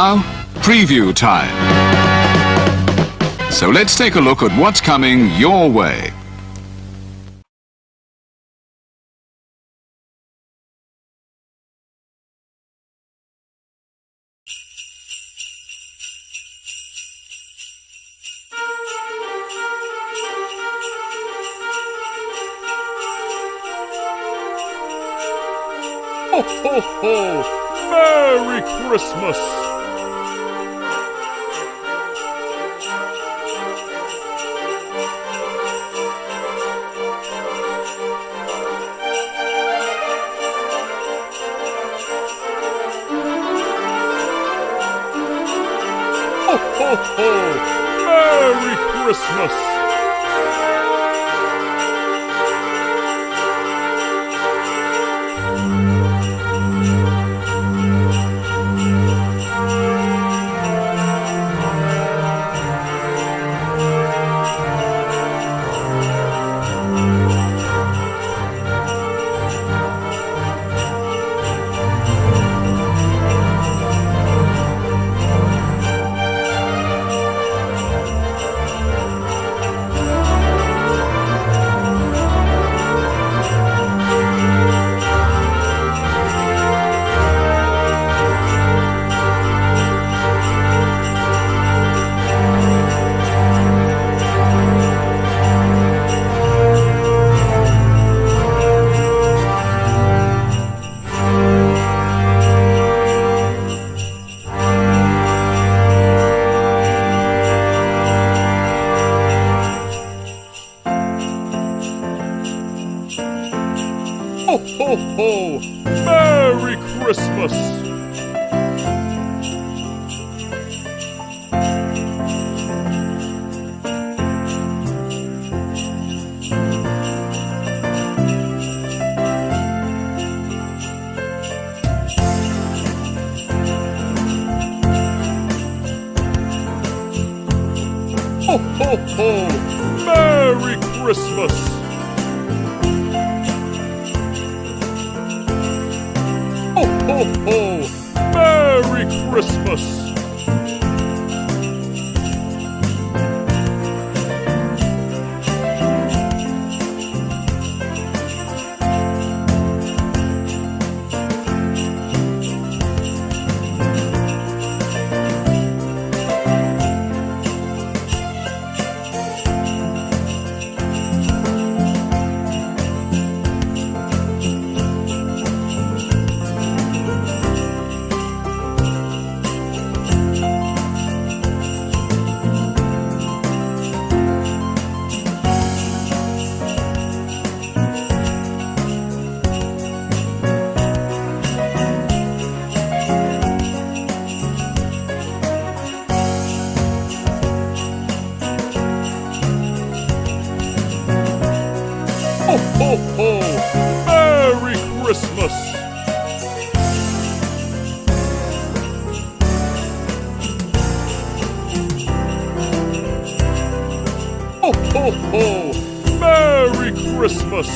Now, preview time. So let's take a look at what's coming your way. Ho, ho, ho! Merry Christmas! Ho, ho, ho! Merry Christmas! Ho, ho, ho! Merry Christmas! Ho, ho, ho! Merry Christmas! Ho, ho, ho! Merry Christmas! Ho, ho, ho! Merry Christmas! Ho, ho, ho! Merry Christmas!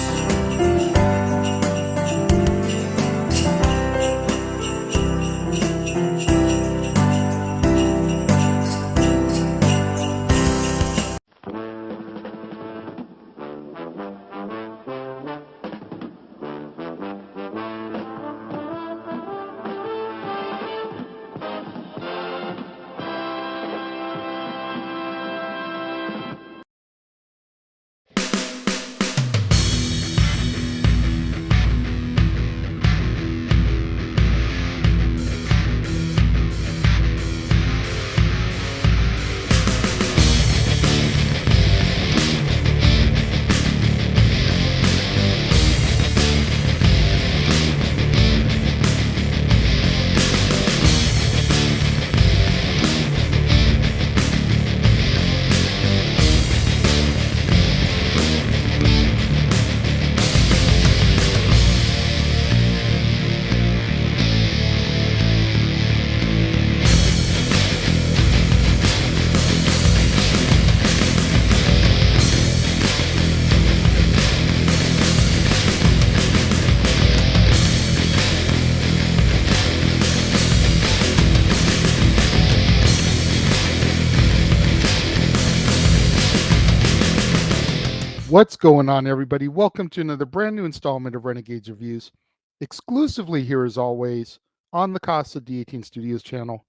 What's going on, everybody? Welcome to another brand new installment of Renegades Reviews, exclusively here as always on the Casa D18 Studios channel.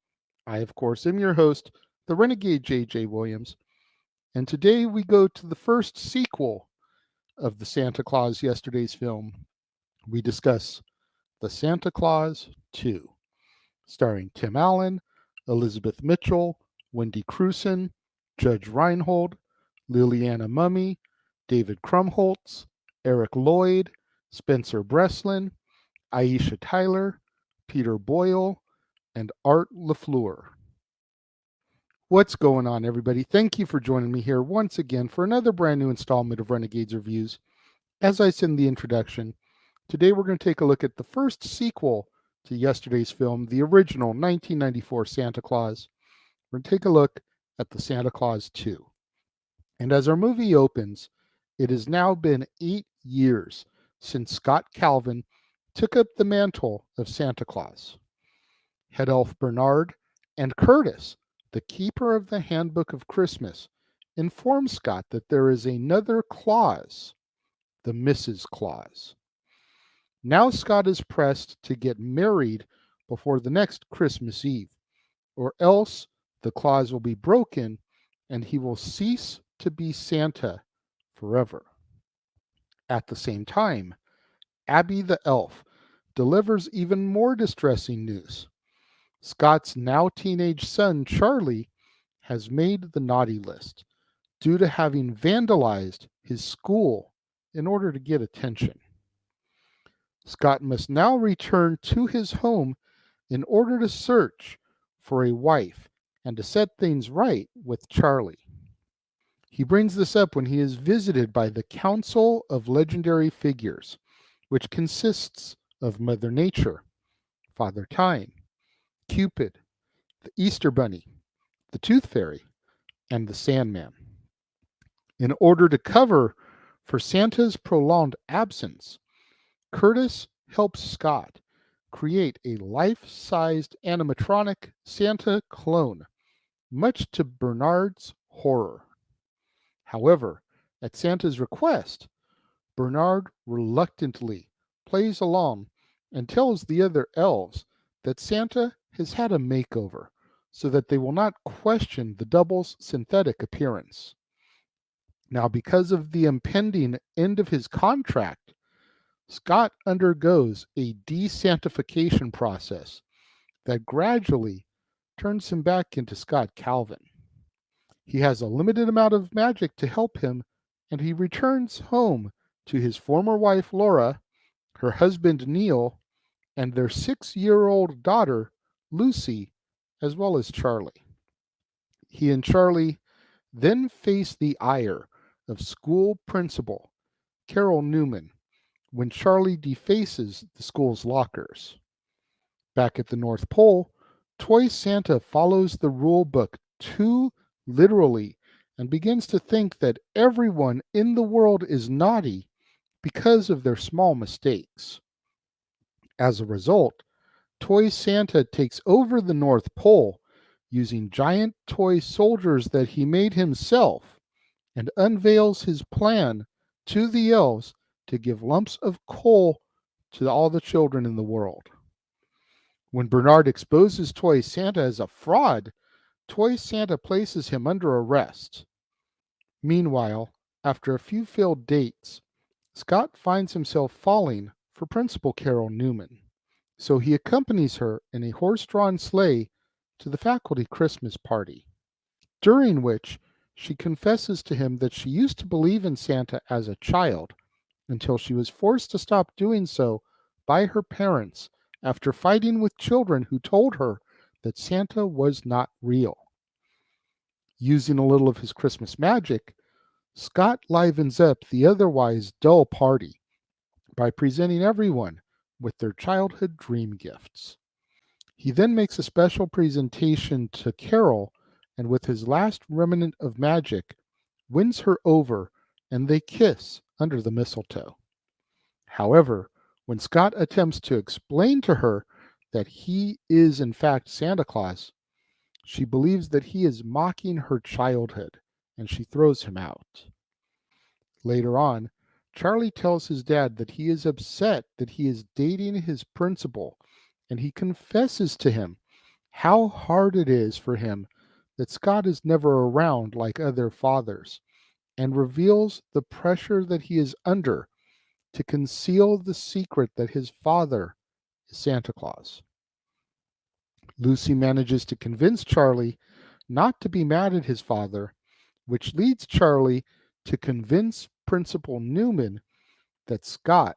I, of course, am your host, the Renegade J.J. Williams, and today we go to the first sequel of the Santa Claus Yesterday's film. We discuss The Santa Claus 2, starring Tim Allen, Elizabeth Mitchell, Wendy Crewson, Judge Reinhold, Liliana Mumy, David Krumholtz, Eric Lloyd, Spencer Breslin, Aisha Tyler, Peter Boyle, and Art LaFleur. What's going on, everybody? Thank you for joining me here once again for another brand new installment of Renegades Reviews. As I said in the introduction, today we're going to take a look at the first sequel to yesterday's film, the original 1994 Santa Claus. We're going to take a look at the Santa Claus 2. And as our movie opens, it has now been 8 years since Scott Calvin took up the mantle of Santa Claus. Head elf Bernard and Curtis, the keeper of the Handbook of Christmas, inform Scott that there is another Claus, the Mrs. Claus. Now Scott is pressed to get married before the next Christmas Eve, or else the Claus will be broken and he will cease to be Santa forever. At the same time, Abby the elf delivers even more distressing news. Scott's now teenage son, Charlie, has made the naughty list due to having vandalized his school in order to get attention. Scott must now return to his home in order to search for a wife and to set things right with Charlie. He brings this up when he is visited by the Council of Legendary Figures, which consists of Mother Nature, Father Time, Cupid, the Easter Bunny, the Tooth Fairy, and the Sandman. In order to cover for Santa's prolonged absence, Curtis helps Scott create a life-sized animatronic Santa clone, much to Bernard's horror. However, at Santa's request, Bernard reluctantly plays along and tells the other elves that Santa has had a makeover so that they will not question the double's synthetic appearance. Now, because of the impending end of his contract, Scott undergoes a desantification process that gradually turns him back into Scott Calvin. He has a limited amount of magic to help him, and he returns home to his former wife Laura, her husband Neil, and their 6-year-old daughter Lucy, as well as Charlie. He and Charlie then face the ire of school principal Carol Newman when Charlie defaces the school's lockers. Back at the North Pole, Toy Santa follows the rule book too literally and begins to think that everyone in the world is naughty because of their small mistakes. As a result, Toy Santa takes over the North Pole using giant toy soldiers that he made himself and unveils his plan to the elves to give lumps of coal to all the children in the world. When Bernard exposes Toy Santa as a fraud, Toy Santa places him under arrest. Meanwhile, after a few failed dates, Scott finds himself falling for Principal Carol Newman, so he accompanies her in a horse-drawn sleigh to the faculty Christmas party, during which she confesses to him that she used to believe in Santa as a child until she was forced to stop doing so by her parents after fighting with children who told her that Santa was not real. Using a little of his Christmas magic, Scott livens up the otherwise dull party by presenting everyone with their childhood dream gifts. He then makes a special presentation to Carol, and with his last remnant of magic, wins her over, and they kiss under the mistletoe. However, when Scott attempts to explain to her that he is in fact Santa Claus, she believes that he is mocking her childhood, and she throws him out. Later on, Charlie tells his dad that he is upset that he is dating his principal, and he confesses to him how hard it is for him that Scott is never around like other fathers, and reveals the pressure that he is under to conceal the secret that his father is Santa Claus. Lucy manages to convince Charlie not to be mad at his father, which leads Charlie to convince Principal Newman that Scott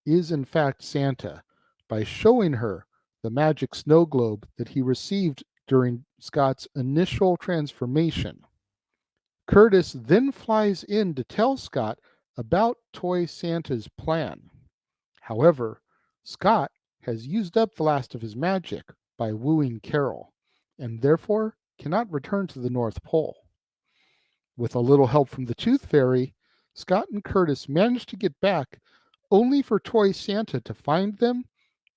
is in fact Santa by showing her the magic snow globe that he received during Scott's initial transformation. Curtis then flies in to tell Scott about Toy Santa's plan. However, Scott has used up the last of his magic by wooing Carol, and therefore cannot return to the North Pole. With a little help from the Tooth Fairy, Scott and Curtis manage to get back, only for Toy Santa to find them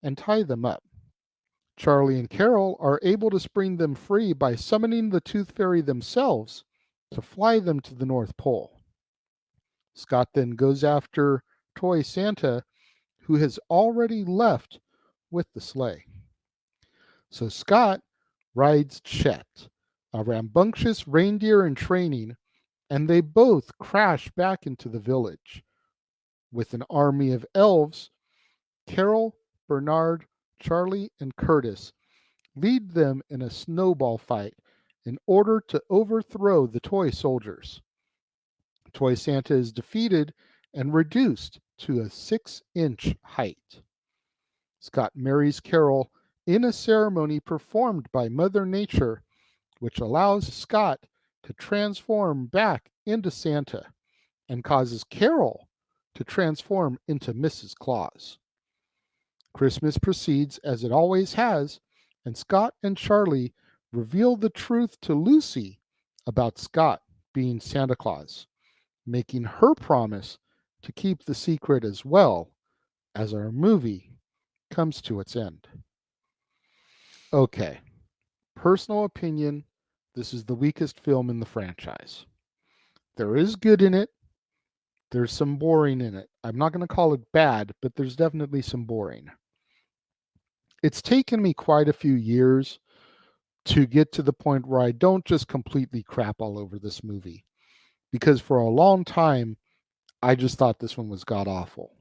and tie them up. Charlie and Carol are able to spring them free by summoning the Tooth Fairy themselves to fly them to the North Pole. Scott then goes after Toy Santa, who has already left with the sleigh. So Scott rides Chet, a rambunctious reindeer in training, and they both crash back into the village. With an army of elves, Carol, Bernard, Charlie, and Curtis lead them in a snowball fight in order to overthrow the toy soldiers. Toy Santa is defeated and reduced to a 6-inch height. Scott marries Carol in a ceremony performed by Mother Nature, which allows Scott to transform back into Santa and causes Carol to transform into Mrs. Claus. Christmas proceeds as it always has, and Scott and Charlie reveal the truth to Lucy about Scott being Santa Claus, making her promise to keep the secret as well as our movie comes to its end. Okay, personal opinion, this is the weakest film in the franchise. There is good in it, there's some boring in it. I'm not going to call it bad, but there's definitely some boring. It's taken me quite a few years to get to the point where I don't just completely crap all over this movie, because for a long time, I just thought this one was god awful.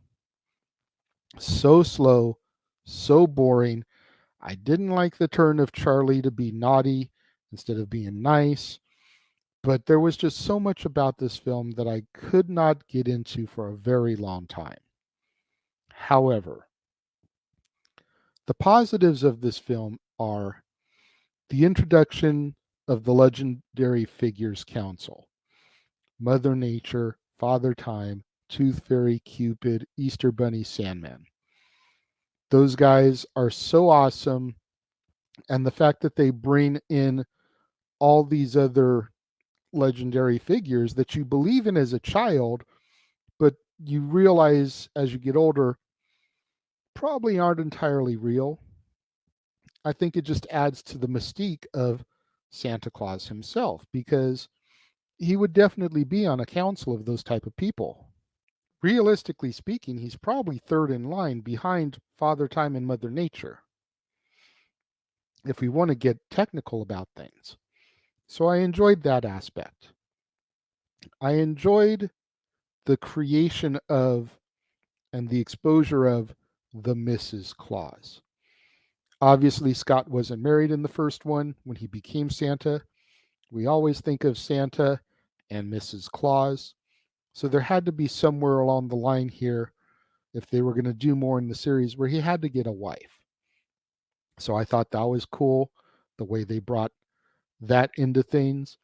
So slow, so boring. I didn't like the turn of Charlie to be naughty instead of being nice, but there was just so much about this film that I could not get into for a very long time. However, the positives of this film are the introduction of the legendary figures council: Mother Nature, Father Time, Tooth Fairy, Cupid, Easter Bunny, Sandman. Those guys are so awesome, and the fact that they bring in all these other legendary figures that you believe in as a child, but you realize as you get older probably aren't entirely real. I think it just adds to the mystique of Santa Claus himself, because he would definitely be on a council of those type of people. Realistically speaking, he's probably third in line behind Father Time and Mother Nature, if we want to get technical about things. So I enjoyed that aspect. I enjoyed the creation of and the exposure of the Mrs. Claus. Obviously, Scott wasn't married in the first one when he became Santa. We always think of Santa and Mrs. Claus. So there had to be somewhere along the line here, if they were going to do more in the series, where he had to get a wife. So I thought that was cool, the way they brought that into things.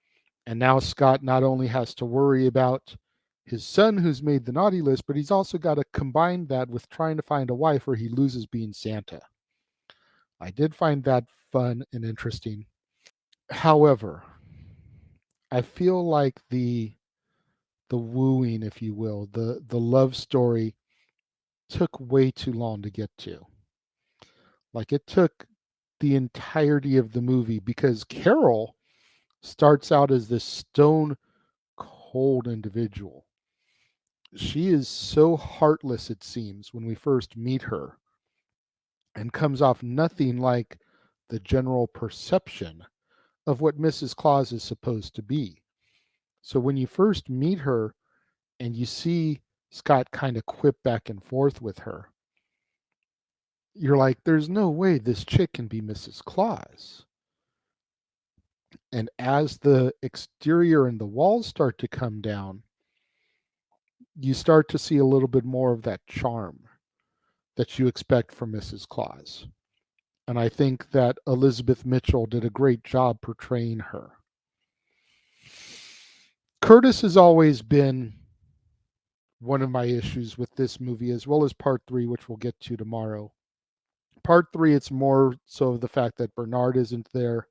And now Scott not only has to worry about his son who's made the naughty list, but he's also got to combine that with trying to find a wife where he loses being Santa. I did find that fun and interesting. However, I feel like the wooing, if you will, the love story took way too long to get to. Like, it took the entirety of the movie, because Carol starts out as this stone cold individual. she is so heartless, it seems, when we first meet her, and comes off nothing like the general perception of what Mrs. Claus is supposed to be. So when you first meet her and you see Scott kind of quip back and forth with her, you're like, there's no way this chick can be Mrs. Claus. And as the exterior and the walls start to come down, you start to see a little bit more of that charm that you expect from Mrs. Claus. And I think that Elizabeth Mitchell did a great job portraying her. Curtis has always been one of my issues with this movie, as well as part 3, which we'll get to tomorrow. Part 3, it's more so the fact that Bernard isn't there.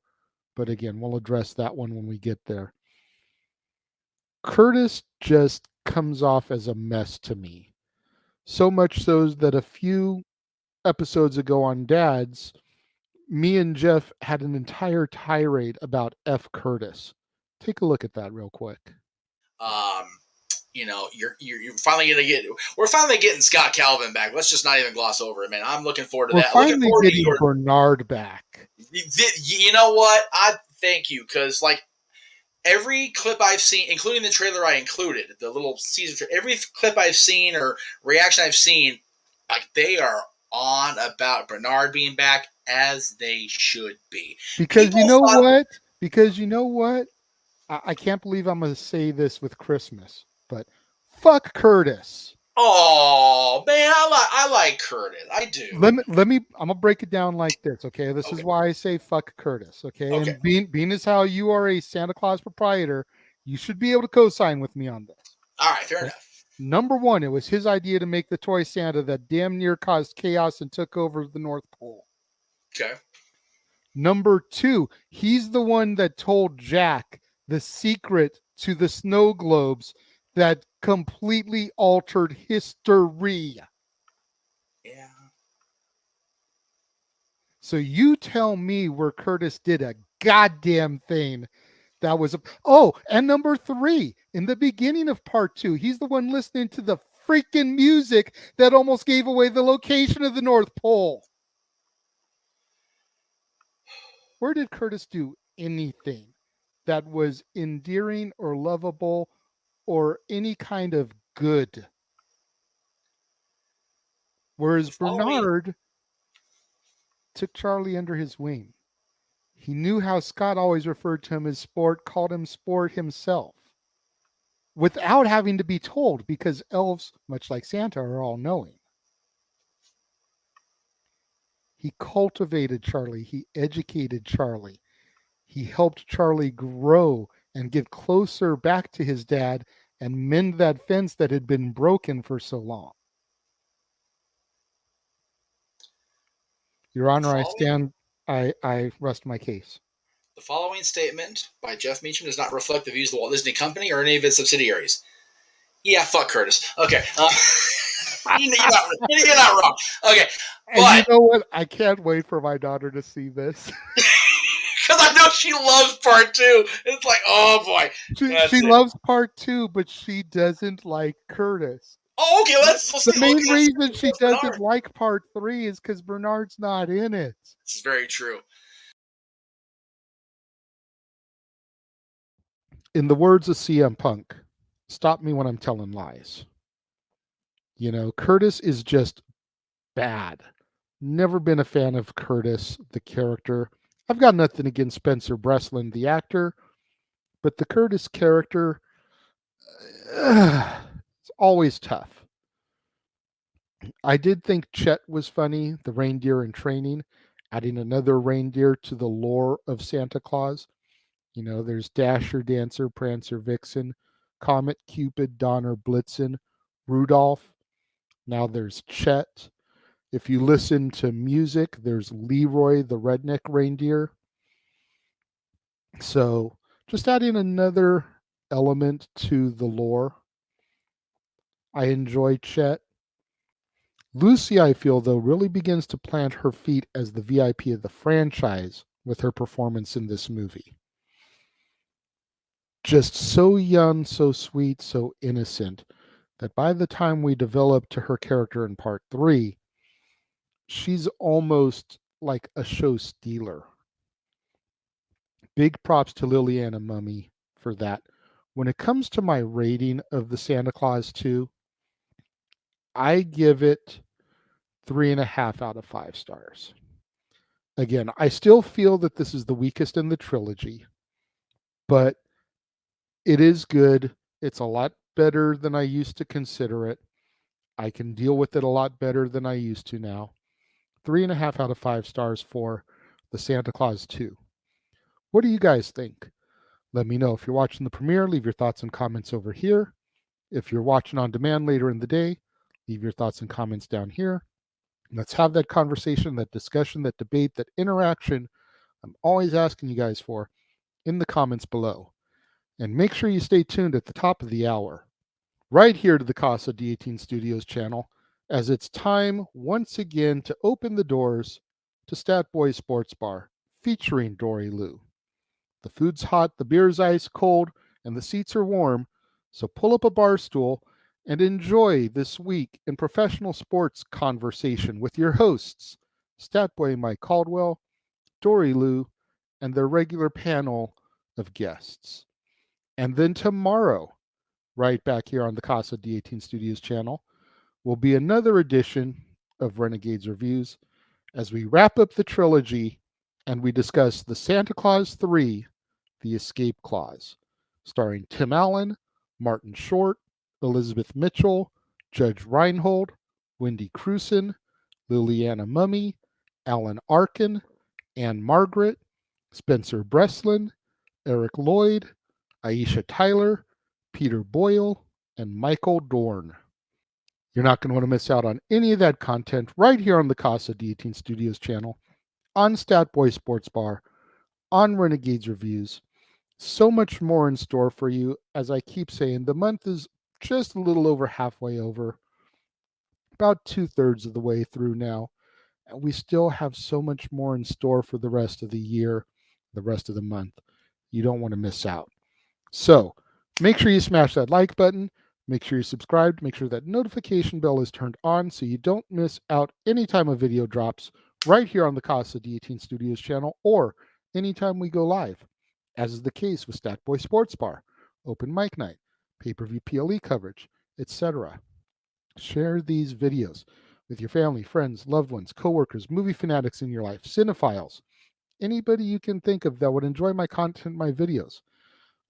But again, we'll address that one when we get there. Curtis just comes off as a mess to me. So much so that a few episodes ago on Dad's, me and Jeff had an entire tirade about F. Curtis. Take a look at that real quick. You're finally gonna get. We're finally getting Scott Calvin back. Let's just not even gloss over it, man. I'm looking forward to We're that. finally getting Bernard back. You know what? I thank you, because like every clip I've seen, including the trailer I included, the little Caesar, every clip I've seen or reaction I've seen, like they are on about Bernard being back, as they should be. Because you know what? Because you know what? I can't believe I'm going to say this with Christmas, but fuck Curtis. Oh man, I like Curtis. I do. Let me. I'm gonna break it down like this. Okay, this is why I say fuck Curtis. Okay, and being as how you are a Santa Claus proprietor, you should be able to co-sign with me on this. All right, fair enough. Number one, it was his idea to make the toy Santa that damn near caused chaos and took over the North Pole. Okay. Number two, he's the one that told Jack the secret to the snow globes that completely altered history. Yeah. So you tell me where Curtis did a goddamn thing that was and number three, in the beginning of part 2, he's the one listening to the freaking music that almost gave away the location of the North Pole. Where did Curtis do anything that was endearing or lovable or any kind of good? Whereas Bernard took Charlie under his wing. He knew how Scott always referred to him as Sport, called him Sport himself, without having to be told, because elves, much like Santa, are all knowing. He cultivated Charlie. He educated Charlie. He helped Charlie grow and get closer back to his dad and mend that fence that had been broken for so long. Your Honor, I rest my case. The following statement by Jeff Meacham does not reflect the views of the Walt Disney Company or any of its subsidiaries. Yeah, fuck Curtis. Okay. You're not wrong. Okay. And you know what? I can't wait for my daughter to see this. Because I know she loves part 2. It's like, oh boy. She loves part 2, but she doesn't like Curtis. Oh, okay. The main reason she doesn't like part 3 is because Bernard's not in it. This is very true. In the words of CM Punk, stop me when I'm telling lies. You know, Curtis is just bad. Never been a fan of Curtis, the character. I've got nothing against Spencer Breslin, the actor, but the Curtis character, it's always tough. I did think Chet was funny, the reindeer in training, adding another reindeer to the lore of Santa Claus. You know, there's Dasher, Dancer, Prancer, Vixen, Comet, Cupid, Donner, Blitzen, Rudolph. Now there's Chet. If you listen to music, there's Leroy, the redneck reindeer. So just adding another element to the lore. I enjoy Chet. Lucy, I feel, though, really begins to plant her feet as the VIP of the franchise with her performance in this movie. Just so young, so sweet, so innocent, that by the time we develop to her character in part 3, she's almost like a show stealer. Big props to Liliana Mumy for that. When it comes to my rating of the Santa Claus 2, I give it 3.5 out of 5 stars. Again, I still feel that this is the weakest in the trilogy, but it is good. It's a lot better than I used to consider it. I can deal with it a lot better than I used to now. 3.5 out of 5 stars for the Santa Claus 2. What do you guys think? Let me know. If you're watching the premiere, leave your thoughts and comments over here. If you're watching on demand later in the day, leave your thoughts and comments down here. Let's have that conversation, that discussion, that debate, that interaction I'm always asking you guys for in the comments below. And make sure you stay tuned at the top of the hour, right here to the Casa D18 Studios channel, as it's time once again to open the doors to Stat Boy Sports Bar, featuring Dory Lou. The food's hot, the beer's ice cold, and the seats are warm, so pull up a bar stool and enjoy this week in professional sports conversation with your hosts, Statboy Mike Caldwell, Dory Lou, and their regular panel of guests. And then tomorrow, right back here on the Casa D18 Studios channel, will be another edition of Renegades Reviews as we wrap up the trilogy and we discuss the Santa Claus 3, The Escape Clause, starring Tim Allen, Martin Short, Elizabeth Mitchell, Judge Reinhold, Wendy Crewson, Liliana Mumy, Alan Arkin, Anne Margaret, Spencer Breslin, Eric Lloyd, Aisha Tyler, Peter Boyle, and Michael Dorn. You're not going to want to miss out on any of that content right here on the Casa D18 Studios channel, on Statboy Sports Bar, on Renegades Reviews. So much more in store for you. As I keep saying, the month is just a little over halfway over, about 2/3 of the way through now. And we still have so much more in store for the rest of the year, the rest of the month. You don't want to miss out. So make sure you smash that like button. Make sure you're subscribed. Make sure that notification bell is turned on so you don't miss out anytime a video drops right here on the Casa D18 Studios channel or anytime we go live, as is the case with Statboy Sports Bar, Open Mic Night, pay-per-view PLE coverage, etc. Share these videos with your family, friends, loved ones, coworkers, movie fanatics in your life, cinephiles, anybody you can think of that would enjoy my content, my videos.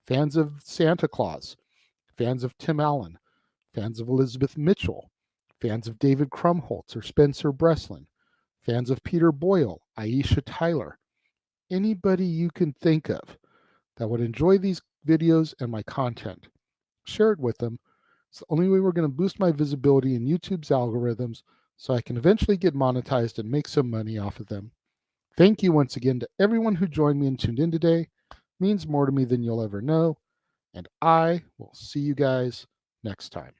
Fans of Santa Claus, fans of Tim Allen, fans of Elizabeth Mitchell, fans of David Krumholtz or Spencer Breslin, fans of Peter Boyle, Aisha Tyler, anybody you can think of that would enjoy these videos and my content. Share it with them. It's the only way we're going to boost my visibility in YouTube's algorithms so I can eventually get monetized and make some money off of them. Thank you once again to everyone who joined me and tuned in today. It means more to me than you'll ever know. And I will see you guys next time.